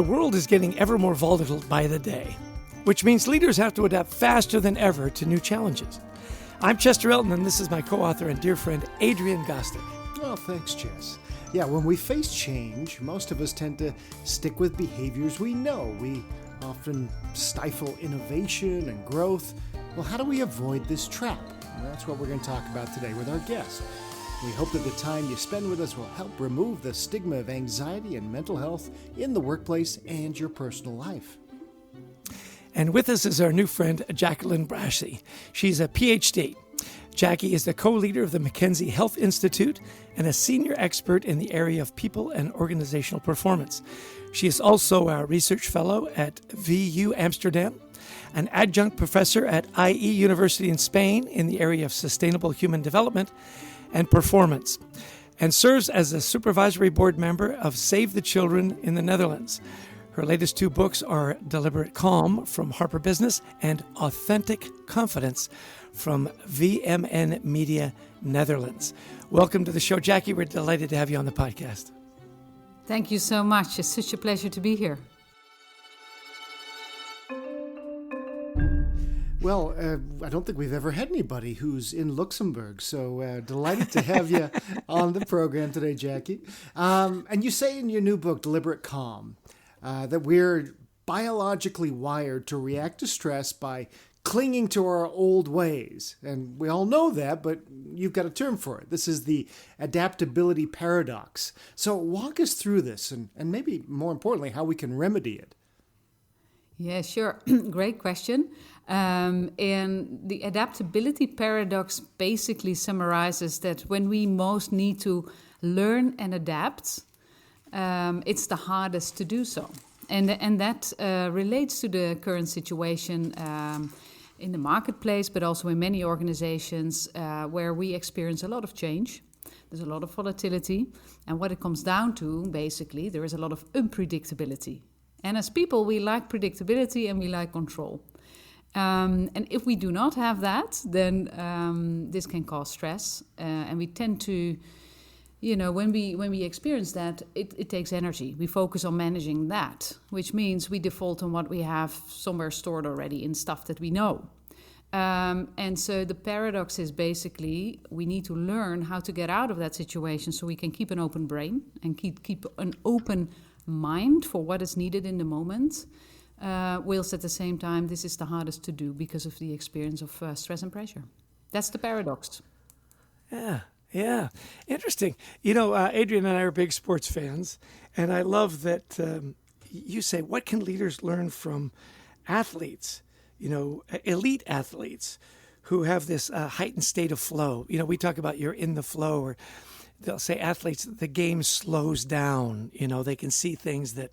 The world is getting ever more volatile by the day, which means leaders have to adapt faster than ever to new challenges. I'm Chester Elton, and this is my co-author and dear friend, Adrian Gostick. Well, thanks, Chess. Yeah, when we face change, most of us tend to stick with behaviors we know. We often stifle innovation and growth. Well, how do we avoid this trap? And that's what we're going to talk about today with our guest. We hope that the time you spend with us will help remove the stigma of anxiety and mental health in the workplace and your personal life. And with us is our new friend, Jacqueline Brashy. She's a PhD. Jackie is the co-leader of the McKenzie Health Institute and a senior expert in the area of people and organizational performance. She is also a research fellow at VU Amsterdam, an adjunct professor at IE University in Spain in the area of sustainable human development and performance, and serves as a supervisory board member of Save the Children in the Netherlands. Her latest two books are Deliberate Calm from Harper Business and Authentic Confidence from VMN Media Netherlands. Welcome to the show, Jackie. We're delighted to have you on the podcast. Thank you so much. It's such a pleasure to be here. Well, I don't think we've ever had anybody who's in Luxembourg, so delighted to have you on the program today, Jackie. And you say in your new book, Deliberate Calm, that we're biologically wired to react to stress by clinging to our old ways. And we all know that, but you've got a term for it. This is the adaptability paradox. So walk us through this and maybe more importantly, how we can remedy it. Yeah, sure. Great question. And the adaptability paradox basically summarizes that when we most need to learn and adapt, it's the hardest to do so. And that relates to the current situation in the marketplace, but also in many organizations where we experience a lot of change. There's a lot of volatility. And what it comes down to, basically, there is a lot of unpredictability. And as people, we like predictability and we like control. And if we do not have that, then this can cause stress. And we tend to, when we experience that, it takes energy. We focus on managing that, which means we default on what we have somewhere stored already in stuff that we know. And so the paradox is basically we need to learn how to get out of that situation so we can keep an open brain and keep an open mind for what is needed in the moment, whilst at the same time this is the hardest to do because of the experience of stress and pressure. That's the paradox. Yeah. Interesting. Adrian and I are big sports fans, and I love that you say, what can leaders learn from athletes, elite athletes who have this heightened state of flow? We talk about you're in the flow, or they'll say athletes, the game slows down. They can see things that,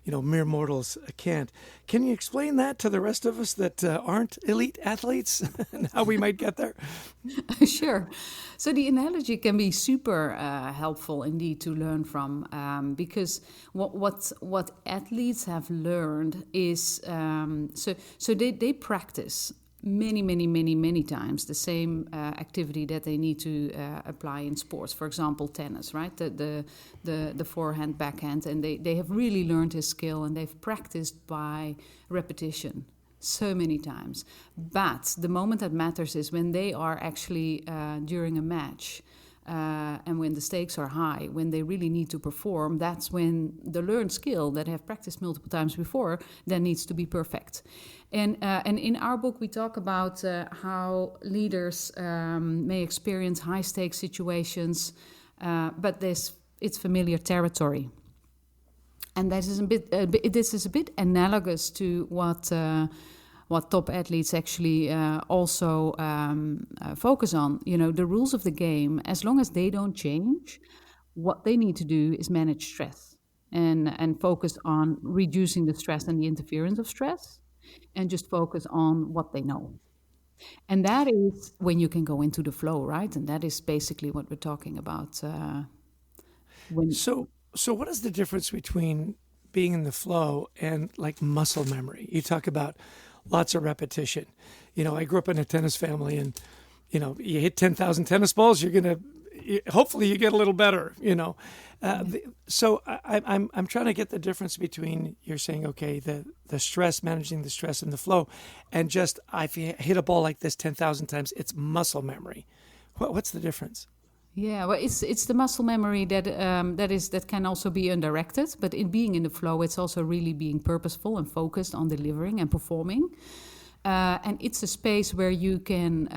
mere mortals can't. Can you explain that to the rest of us that aren't elite athletes and how we might get there? Sure. So the analogy can be super helpful indeed to learn from, because what athletes have learned is so they practice many times the same activity that they need to apply in sports. For example, tennis, right? The forehand, backhand, and they have really learned this skill and they've practiced by repetition so many times. But the moment that matters is when they are actually during a match. And when the stakes are high, when they really need to perform, that's when the learned skill that have practiced multiple times before then needs to be perfect. And in our book, we talk about how leaders may experience high-stakes situations, but it's familiar territory. And this is a bit analogous to what top athletes actually also focus on. The rules of the game, as long as they don't change, what they need to do is manage stress and focus on reducing the stress and the interference of stress and just focus on what they know. And that is when you can go into the flow, right? And that is basically what we're talking about. So what is the difference between being in the flow and like muscle memory? You talk about lots of repetition. I grew up in a tennis family, and you hit 10,000 tennis balls, you're gonna hopefully you get a little better, So I'm trying to get the difference between you're saying, okay, the stress, managing the stress and the flow, and just I've hit a ball like this 10,000 times, it's muscle memory. What's the difference? Yeah, well, it's the muscle memory that can also be undirected, but in being in the flow, it's also really being purposeful and focused on delivering and performing. And it's a space where you can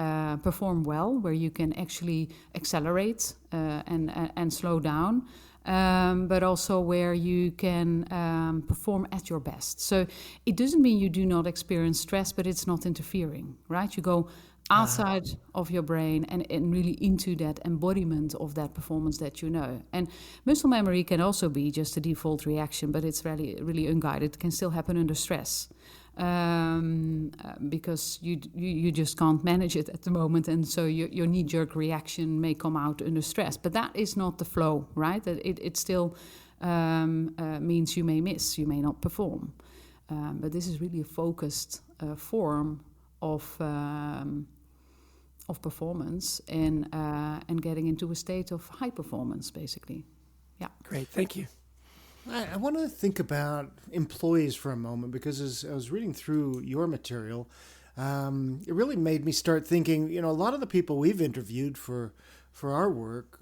perform well, where you can actually accelerate and slow down, but also where you can perform at your best. So it doesn't mean you do not experience stress, but it's not interfering, right? You go outside of your brain and really into that embodiment of that performance that you know. And muscle memory can also be just a default reaction, but it's really, really unguided. It can still happen under stress. Because you just can't manage it at the moment, and so your knee-jerk reaction may come out under stress. But that is not the flow, right? It still means you may miss, you may not perform. But this is really a focused form of performance and getting into a state of high performance, basically. Yeah. Great, thank you. I want to think about employees for a moment, because as I was reading through your material, it really made me start thinking, a lot of the people we've interviewed for our work,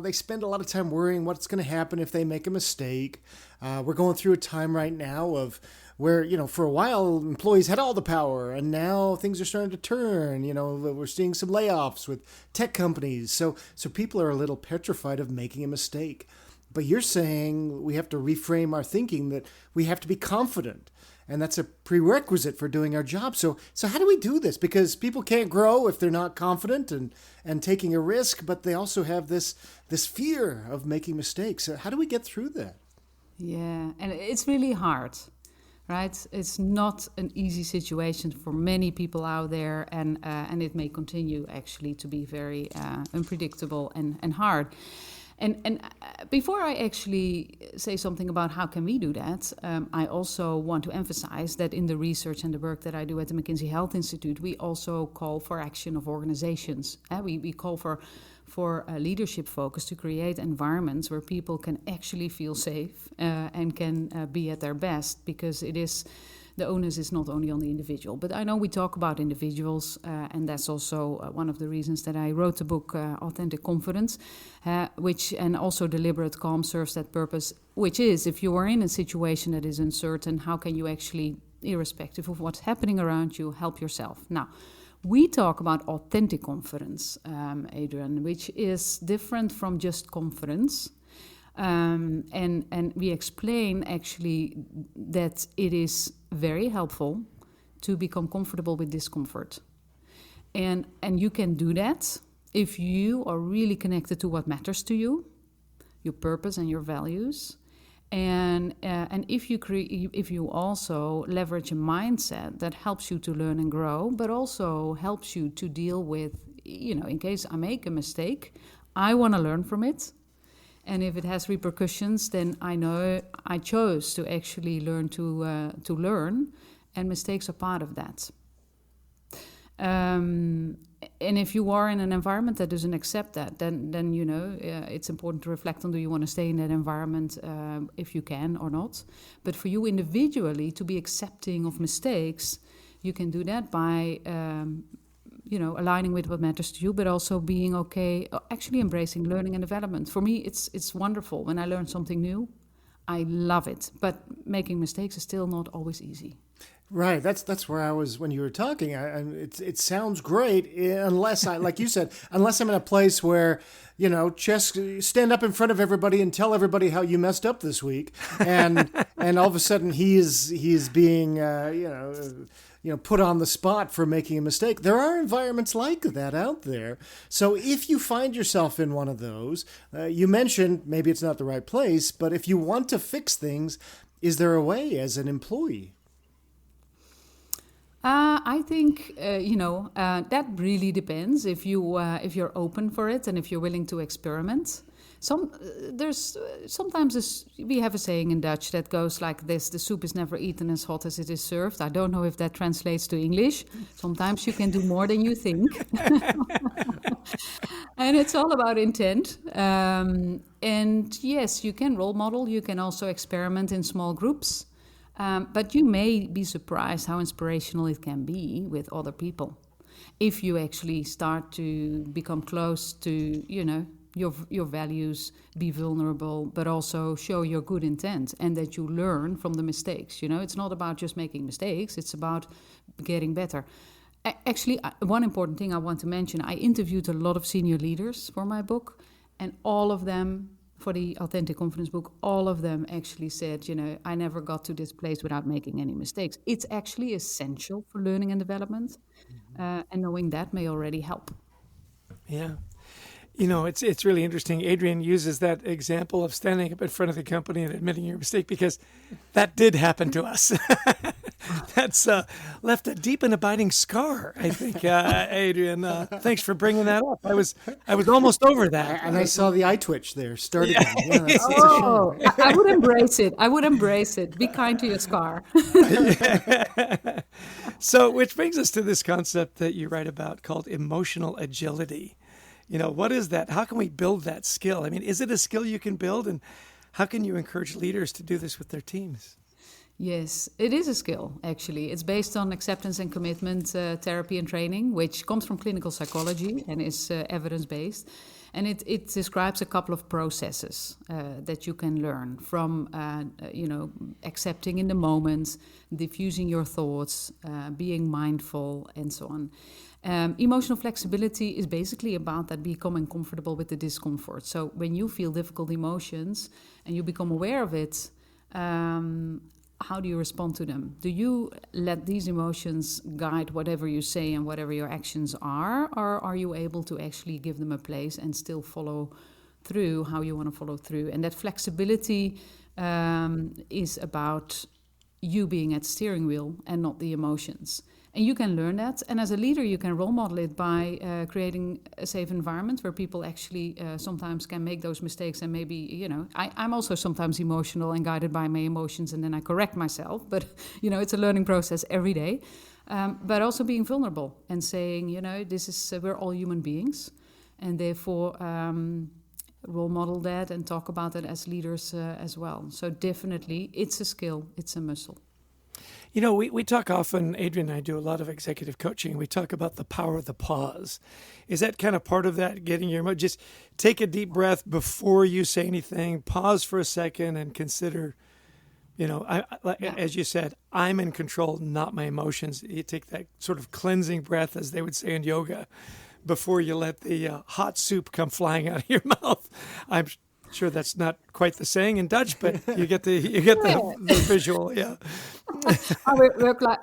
they spend a lot of time worrying what's going to happen if they make a mistake. We're going through a time right now of where, for a while employees had all the power, and now things are starting to turn. We're seeing some layoffs with tech companies. So people are a little petrified of making a mistake. But you're saying we have to reframe our thinking, that we have to be confident, and that's a prerequisite for doing our job. So how do we do this? Because people can't grow if they're not confident and taking a risk, but they also have this fear of making mistakes. So how do we get through that? Yeah, and it's really hard, right? It's not an easy situation for many people out there, and it may continue actually to be very unpredictable and hard. And before I actually say something about how can we do that, I also want to emphasize that in the research and the work that I do at the McKinsey Health Institute, we also call for action of organizations. We call for a leadership focus to create environments where people can actually feel safe and can be at their best, because the onus is not only on the individual. But I know we talk about individuals, and that's also one of the reasons that I wrote the book, Authentic Confidence, and also Deliberate Calm serves that purpose, which is, if you are in a situation that is uncertain, how can you actually, irrespective of what's happening around you, help yourself? Now, we talk about authentic confidence, Adrian, which is different from just confidence. And we explain actually that it is very helpful to become comfortable with discomfort. And you can do that if you are really connected to what matters to you, your purpose and your values. And if you also leverage a mindset that helps you to learn and grow, but also helps you to deal with, in case I make a mistake, I want to learn from it. And if it has repercussions, then I know I chose to actually learn to learn, and mistakes are part of that. And if you are in an environment that doesn't accept that, then it's important to reflect on, do you want to stay in that environment if you can or not. But for you individually to be accepting of mistakes, you can do that by aligning with what matters to you, but also being okay, actually embracing learning and development. For me, it's wonderful when I learn something new. I love it, but making mistakes is still not always easy. Right, that's where I was when you were talking. It sounds great, unless like you said, unless I'm in a place where, just stand up in front of everybody and tell everybody how you messed up this week, and all of a sudden he's being put on the spot for making a mistake. There are environments like that out there. So if you find yourself in one of those, you mentioned maybe it's not the right place, but if you want to fix things, is there a way as an employee? I think that really depends if you're open for it and if you're willing to experiment. Sometimes we have a saying in Dutch that goes like this: "The soup is never eaten as hot as it is served." I don't know if that translates to English. Sometimes you can do more than you think, and it's all about intent. And yes, you can role model. You can also experiment in small groups, but you may be surprised how inspirational it can be with other people if you actually start to become close to, your values, be vulnerable, but also show your good intent and that you learn from the mistakes. It's not about just making mistakes, it's about getting better. Actually, one important thing I want to mention, I interviewed a lot of senior leaders for my book, and all of them, for the Authentic Confidence book, all of them actually said, I never got to this place without making any mistakes. It's actually essential for learning and development, and knowing that may already help. Yeah. It's really interesting. Adrian uses that example of standing up in front of the company and admitting your mistake, because that did happen to us. That's left a deep and abiding scar, I think, Adrian. Thanks for bringing that up. I was almost over that. And I saw the eye twitch there. Started. Yeah, I would embrace it. Be kind to your scar. So, which brings us to this concept that you write about called emotional agility. What is that? How can we build that skill? I mean, is it a skill you can build? And how can you encourage leaders to do this with their teams? Yes, it is a skill, actually. It's based on acceptance and commitment therapy and training, which comes from clinical psychology and is evidence-based. And it describes a couple of processes that you can learn from, accepting in the moment, diffusing your thoughts, being mindful, and so on. Emotional flexibility is basically about that, becoming comfortable with the discomfort. So when you feel difficult emotions and you become aware of it, how do you respond to them? Do you let these emotions guide whatever you say and whatever your actions are? Or are you able to actually give them a place and still follow through how you want to follow through? And that flexibility is about you being at steering wheel and not the emotions. And you can learn that. And as a leader, you can role model it by creating a safe environment where people actually sometimes can make those mistakes. And maybe, I'm also sometimes emotional and guided by my emotions, and then I correct myself. But, it's a learning process every day. But also being vulnerable and saying, we're all human beings. And therefore, role model that and talk about it as leaders as well. So definitely, it's a skill, it's a muscle. We talk often, Adrian and I do a lot of executive coaching. We talk about the power of the pause. Is that kind of part of that, getting your, just take a deep breath before you say anything, pause for a second and consider, as you said, I'm in control, not my emotions. You take that sort of cleansing breath, as they would say in yoga, before you let the hot soup come flying out of your mouth. I'm sure that's not quite the saying in Dutch, but you get the visual. Yeah.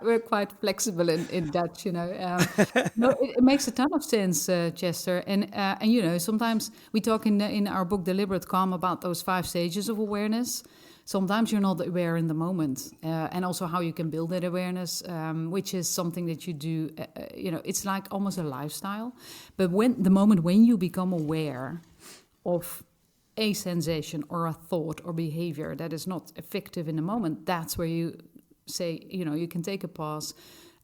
We're quite flexible in Dutch, No, it makes a ton of sense, Chester. And sometimes we talk in our book Deliberate Calm about those 5 stages of awareness. Sometimes you're not aware in the moment, and also how you can build that awareness, which is something that you do. It's like almost a lifestyle. But the moment when you become aware of a sensation or a thought or behavior that is not effective in the moment, that's where you say, you can take a pause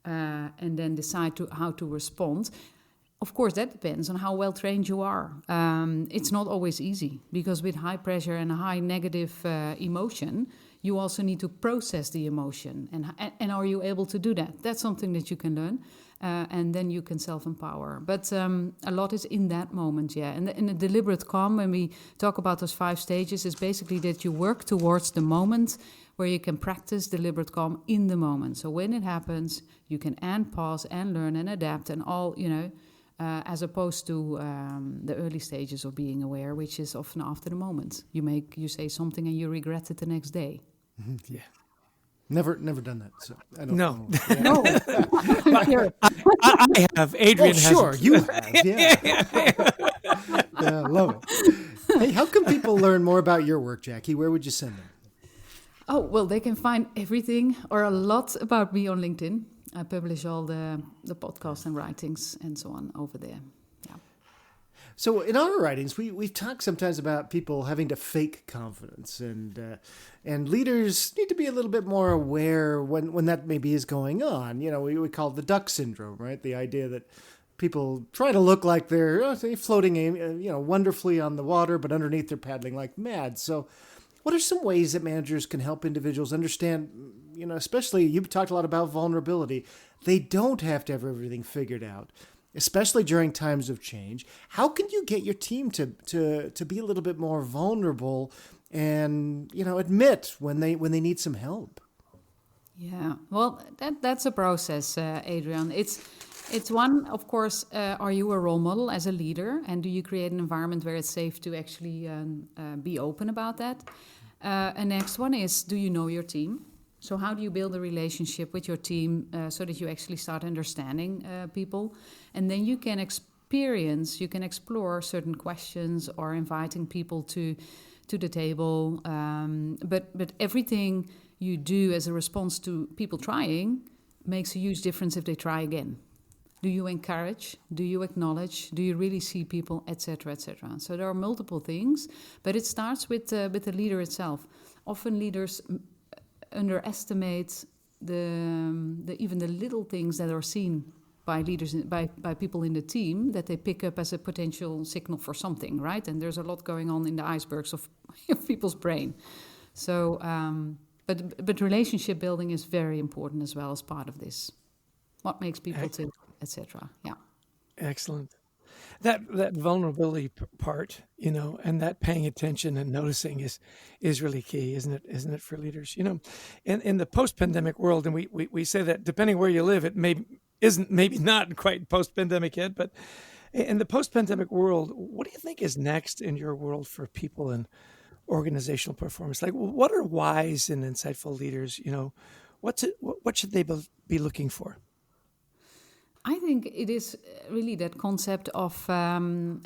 and then decide how to respond. Of course, that depends on how well trained you are. It's not always easy, because with high pressure and high negative emotion, you also need to process the emotion. And are you able to do that? That's something that you can learn. And then you can self-empower. But a lot is in that moment, yeah. And in the deliberate calm, when we talk about those 5 stages, is basically that you work towards the moment where you can practice deliberate calm in the moment. So when it happens, you can pause and learn and adapt and all, as opposed to the early stages of being aware, which is often after the moment. You say something and you regret it the next day. Mm-hmm. Yeah. Never done that. So I don't know. Yeah. No. I have. Adrian has. Sure, you have. Yeah. Yeah, I love it. Hey, how can people learn more about your work, Jackie? Where would you send them? Oh, well, they can find everything or a lot about me on LinkedIn. I publish all the podcasts and writings and so on over there. Yeah. So in our writings, we've talked sometimes about people having to fake confidence, and leaders need to be a little bit more aware when that maybe is going on. We call it the duck syndrome, right? The idea that people try to look like they're floating, wonderfully on the water, but underneath they're paddling like mad. So what are some ways that managers can help individuals understand, especially you've talked a lot about vulnerability. They don't have to have everything figured out, especially during times of change. How can you get your team to be a little bit more vulnerable and, admit when they need some help? Yeah, well, that's a process, Adrian. It's one, of course, are you a role model as a leader? And do you create an environment where it's safe to actually be open about that? And next one is, do you know your team? So how do you build a relationship with your team so that you actually start understanding people? And then you can explore certain questions or inviting people to the table. But everything you do as a response to people trying makes a huge difference if they try again. Do you encourage? Do you acknowledge? Do you really see people, etc., etc.? So there are multiple things, but it starts with the leader itself. Often leaders underestimate even the little things that are seen by leaders, by people in the team, that they pick up as a potential signal for something, right? And there's a lot going on in the icebergs of people's brain. So, but relationship building is very important as well as part of this. What makes people tick, etc. Yeah. Excellent. That vulnerability part, and that paying attention and noticing is really key, isn't it? Isn't it, for leaders? In the post-pandemic world, and we say that depending where you live, it isn't maybe not quite post-pandemic yet, but in the post-pandemic world, what do you think is next in your world for people and organizational performance? Like, what are wise and insightful leaders? What should they be looking for? I think it is really that concept of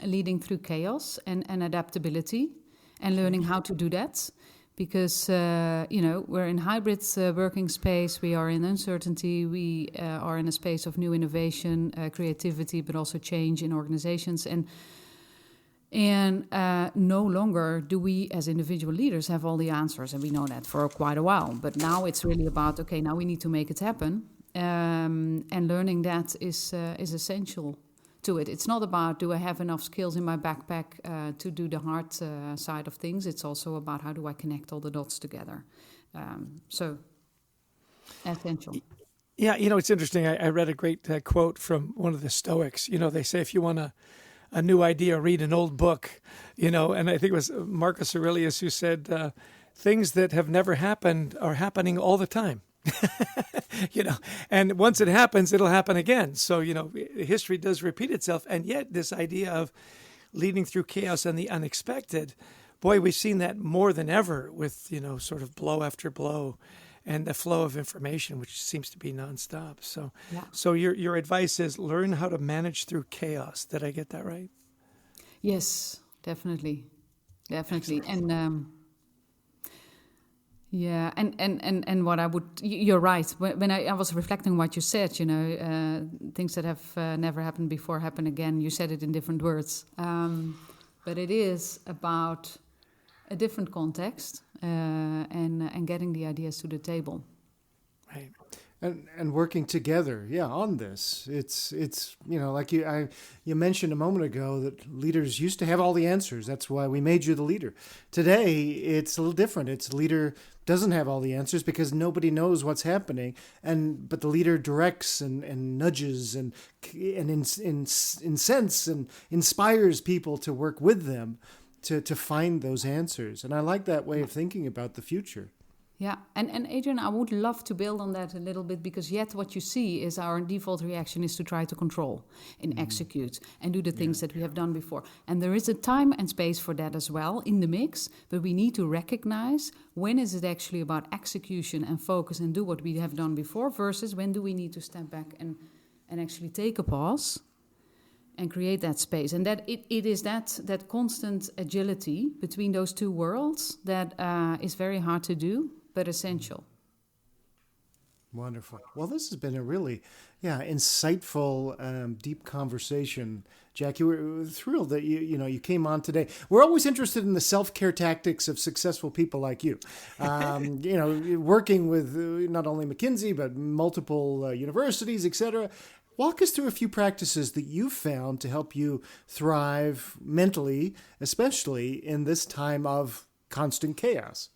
leading through chaos and adaptability and learning how to do that. Because, we're in hybrid working space, we are in uncertainty, we are in a space of new innovation, creativity, but also change in organizations. And no longer do we as individual leaders have all the answers, and we know that for quite a while. But now it's really about, okay, now we need to make it happen. And learning that is essential to it. It's not about, do I have enough skills in my backpack to do the hard side of things. It's also about, how do I connect all the dots together. So essential. Yeah, it's interesting. I read a great quote from one of the Stoics. They say if you want a new idea, read an old book. And I think it was Marcus Aurelius who said, things that have never happened are happening all the time. And once it happens, it'll happen again. So, history does repeat itself. And yet this idea of leading through chaos and the unexpected, boy, we've seen that more than ever with, sort of blow after blow and the flow of information, which seems to be nonstop. So, yeah. So your advice is learn how to manage through chaos. Did I get that right? Yes, definitely. Excellent. And, yeah, and what I would, you're right. When I was reflecting what you said, things that have never happened before happen again. You said it in different words, but it is about a different context and getting the ideas to the table. Right. And working together, on this. It's like you mentioned a moment ago that leaders used to have all the answers. That's why we made you the leader. Today, it's a little different. It's leader doesn't have all the answers because nobody knows what's happening, but the leader directs and nudges and incents and inspires people to work with them to find those answers. And I like that way of thinking about the future. Yeah, and Adrian, I would love to build on that a little bit, because yet what you see is our default reaction is to try to control and execute and do the things that we have done before. And there is a time and space for that as well in the mix, but we need to recognize when is it actually about execution and focus and do what we have done before versus when do we need to step back and actually take a pause and create that space. And that it is that constant agility between those two worlds that is very hard to do, but essential. Wonderful. Well, this has been a really, insightful, deep conversation. Jackie, we're thrilled that you came on today. We're always interested in the self-care tactics of successful people like you. Working with not only McKinsey, but multiple universities, et cetera. Walk us through a few practices that you've found to help you thrive mentally, especially in this time of constant chaos.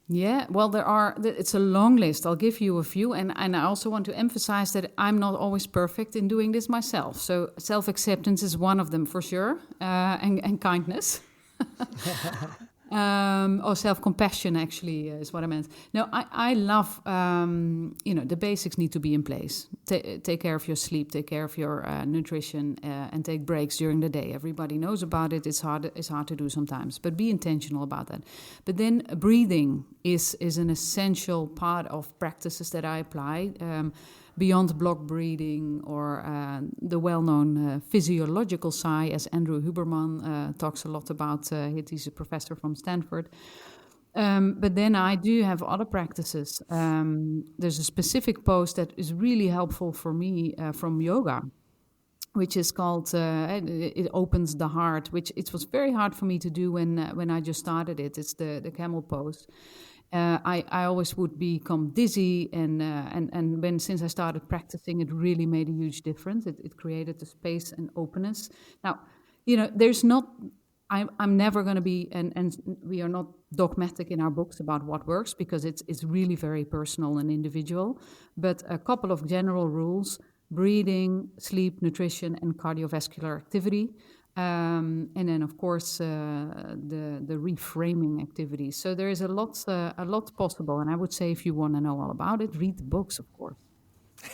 Yeah, well, it's a long list. I'll give you a few. And I also want to emphasize that I'm not always perfect in doing this myself. So self-acceptance is one of them for sure, and kindness. Or self-compassion, actually, is what I meant. No, I love, the basics need to be in place. Take care of your sleep, take care of your nutrition, and take breaks during the day. Everybody knows about it. It's hard to do sometimes, but be intentional about that. But then breathing is an essential part of practices that I apply. Beyond block breathing or the well-known physiological sigh, as Andrew Huberman talks a lot about. He's a professor from Stanford. But then I do have other practices. There's a specific pose that is really helpful for me from yoga, which is called, it opens the heart, which it was very hard for me to do when I just started it. It's the camel pose. I always would become dizzy, and since I started practicing, it really made a huge difference. It created the space and openness. Now, there's not. I'm never going to be, and we are not dogmatic in our books about what works because it's really very personal and individual. But a couple of general rules: breathing, sleep, nutrition, and cardiovascular activity. And then, of course, the reframing activities. So there is a lot possible. And I would say, if you want to know all about it, read the books, of course.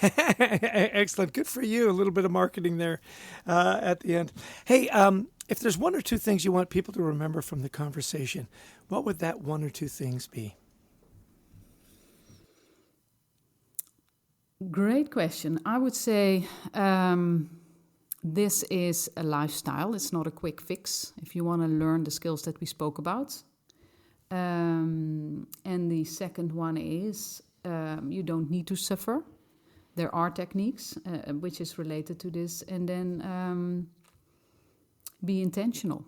Excellent. Good for you. A little bit of marketing there at the end. Hey, if there's one or two things you want people to remember from the conversation, what would that one or two things be? Great question. I would say... this is a lifestyle. It's not a quick fix if you want to learn the skills that we spoke about. And the second one is you don't need to suffer. There are techniques which is related to this. And then be intentional.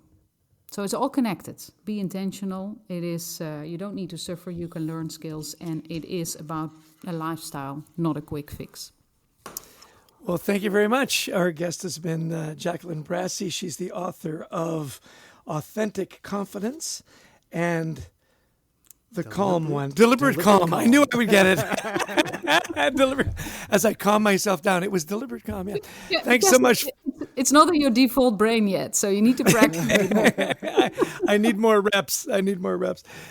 So it's all connected. Be intentional. It is you don't need to suffer. You can learn skills. And it is about a lifestyle, not a quick fix. Well, thank you very much. Our guest has been Jacqueline Brassey. She's the author of Authentic Confidence and The Calm One. Deliberate Calm. I knew I would get it. As I calm myself down, it was deliberate calm. Yeah. Thanks so much. It's not in your default brain yet, so you need to practice it. I need more reps.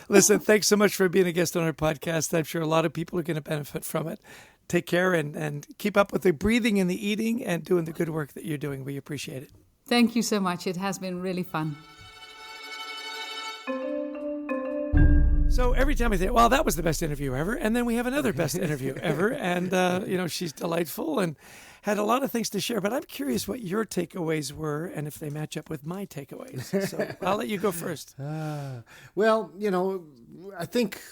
Listen, thanks so much for being a guest on our podcast. I'm sure a lot of people are going to benefit from it. Take care and keep up with the breathing and the eating and doing the good work that you're doing. We appreciate it. Thank you so much. It has been really fun. So every time I think, well, that was the best interview ever. And then we have another best interview ever. And, she's delightful and had a lot of things to share. But I'm curious what your takeaways were and if they match up with my takeaways. So I'll let you go first. Well, I think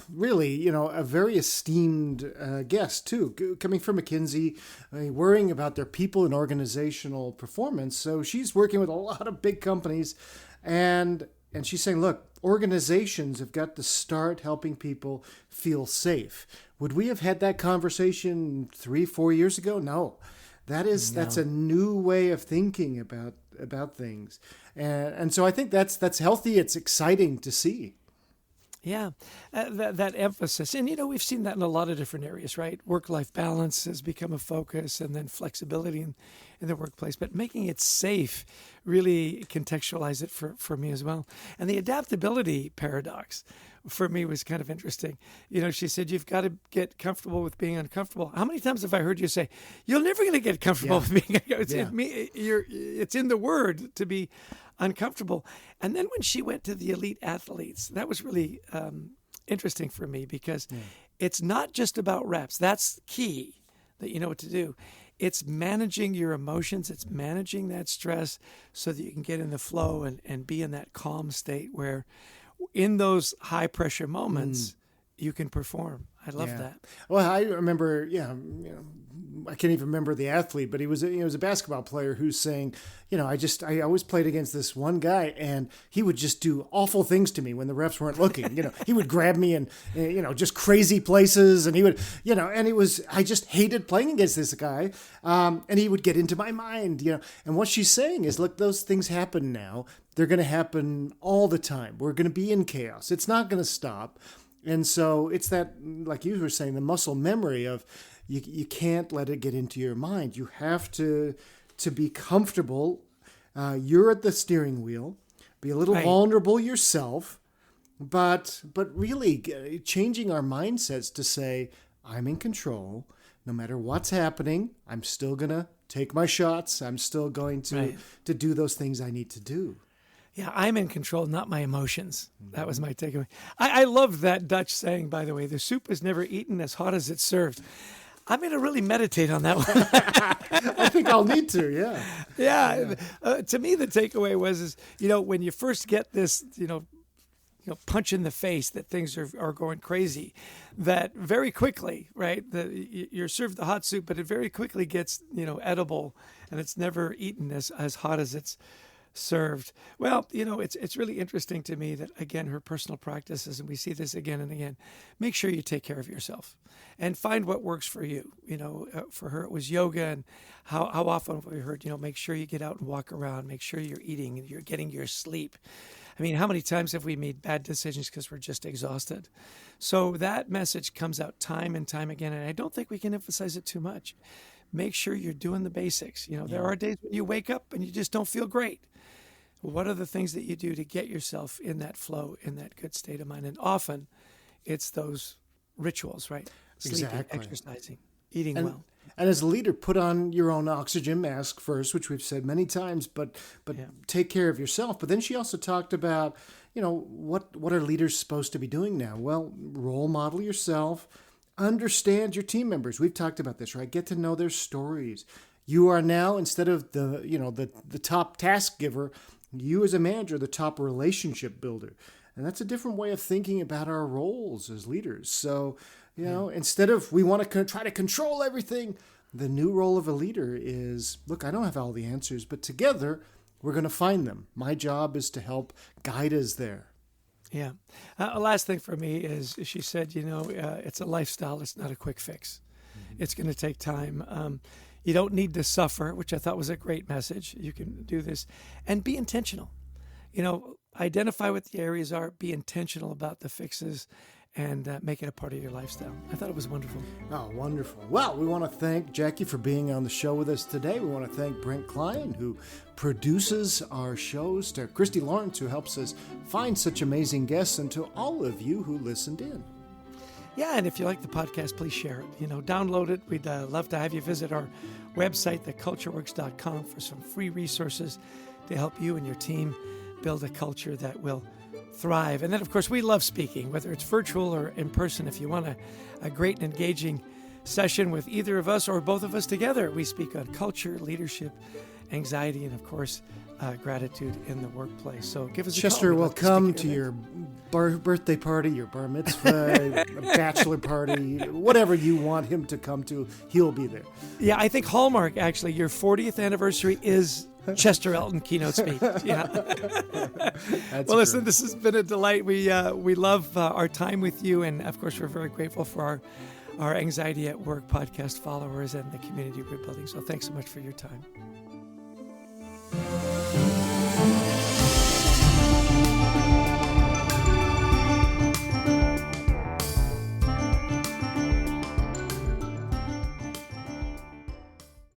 really, a very esteemed guest, too, coming from McKinsey, worrying about their people and organizational performance. So she's working with a lot of big companies. And she's saying, look, organizations have got to start helping people feel safe. Would we have had that conversation 3-4 years ago? No. That's a new way of thinking about things. And so I think that's healthy. It's exciting to see. Yeah, that emphasis. And, we've seen that in a lot of different areas, right? Work-life balance has become a focus, and then flexibility in the workplace. But making it safe, really contextualize it for me as well. And the adaptability paradox for me was kind of interesting. She said, you've got to get comfortable with being uncomfortable. How many times have I heard you say, you're never going to get comfortable with being uncomfortable? It's in the word to be uncomfortable. And then when she went to the elite athletes, that was really interesting for me because it's not just about reps. That's key, that you know what to do. It's managing your emotions. It's managing that stress so that you can get in the flow and be in that calm state where in those high pressure moments, you can perform. I love that. Well, I remember, I can't even remember the athlete, but he was a basketball player who's saying, I always played against this one guy, and he would just do awful things to me when the refs weren't looking. He would grab me in, just crazy places, and he would, I just hated playing against this guy, and he would get into my mind, And what she's saying is, look, those things happen now. They're going to happen all the time. We're going to be in chaos. It's not going to stop. And so it's that, like you were saying, the muscle memory of you can't let it get into your mind. You have to be comfortable. You're at the steering wheel. Be a little vulnerable yourself, but really changing our mindsets to say, I'm in control. No matter what's happening, I'm still going to take my shots. I'm still going to do those things I need to do. Yeah, I'm in control, not my emotions. That was my takeaway. I love that Dutch saying, by the way, the soup is never eaten as hot as it's served. I'm going to really meditate on that one. I think I'll need to, yeah. Yeah. To me, the takeaway was, when you first get this, punch in the face that things are going crazy, that very quickly, right, you're served the hot soup, but it very quickly gets, edible, and it's never eaten as hot as it's served. Well, it's really interesting to me that, again, her personal practices, and we see this again and again, make sure you take care of yourself and find what works for you. For her, it was yoga, and how often have we heard, make sure you get out and walk around, make sure you're eating and you're getting your sleep. I mean, how many times have we made bad decisions because we're just exhausted? So that message comes out time and time again, and I don't think we can emphasize it too much. Make sure you're doing the basics. There are days when you wake up and you just don't feel great. What are the things that you do to get yourself in that flow, in that good state of mind? And often it's those rituals, right? Sleeping, exercising, eating well. And as a leader, put on your own oxygen mask first, which we've said many times, but take care of yourself. But then she also talked about, what are leaders supposed to be doing now? Well, role model yourself, understand your team members. We've talked about this, right? Get to know their stories. You are now, instead of the top task giver, you as a manager, the top relationship builder. And that's a different way of thinking about our roles as leaders. So, instead of we want to try to control everything, the new role of a leader is, look, I don't have all the answers, but together we're going to find them. My job is to help guide us there. Yeah. Last thing for me is she said, it's a lifestyle. It's not a quick fix. Mm-hmm. It's going to take time. You don't need to suffer, which I thought was a great message. You can do this and be intentional. Identify what the areas are, be intentional about the fixes, and make it a part of your lifestyle. I thought it was wonderful. Oh, wonderful. Well, we want to thank Jackie for being on the show with us today. We want to thank Brent Klein, who produces our shows, to Christy Lawrence, who helps us find such amazing guests, and to all of you who listened in. Yeah, and if you like the podcast, please share it. Download it. We'd love to have you visit our website, thecultureworks.com, for some free resources to help you and your team build a culture that will thrive. And then, of course, we love speaking, whether it's virtual or in person. If you want a great and engaging session with either of us or both of us together, we speak on culture, leadership, anxiety, and, of course, gratitude in the workplace. So give us a call. Chester will come to your birthday party, your bar mitzvah, a bachelor party, whatever you want him to come to, he'll be there. Yeah, I think Hallmark, actually, your 40th anniversary is Chester Elton keynote speech. Yeah. Well, listen, this has been a delight. We love our time with you, and of course, we're very grateful for our Anxiety at Work podcast followers and the community we're building. So thanks so much for your time.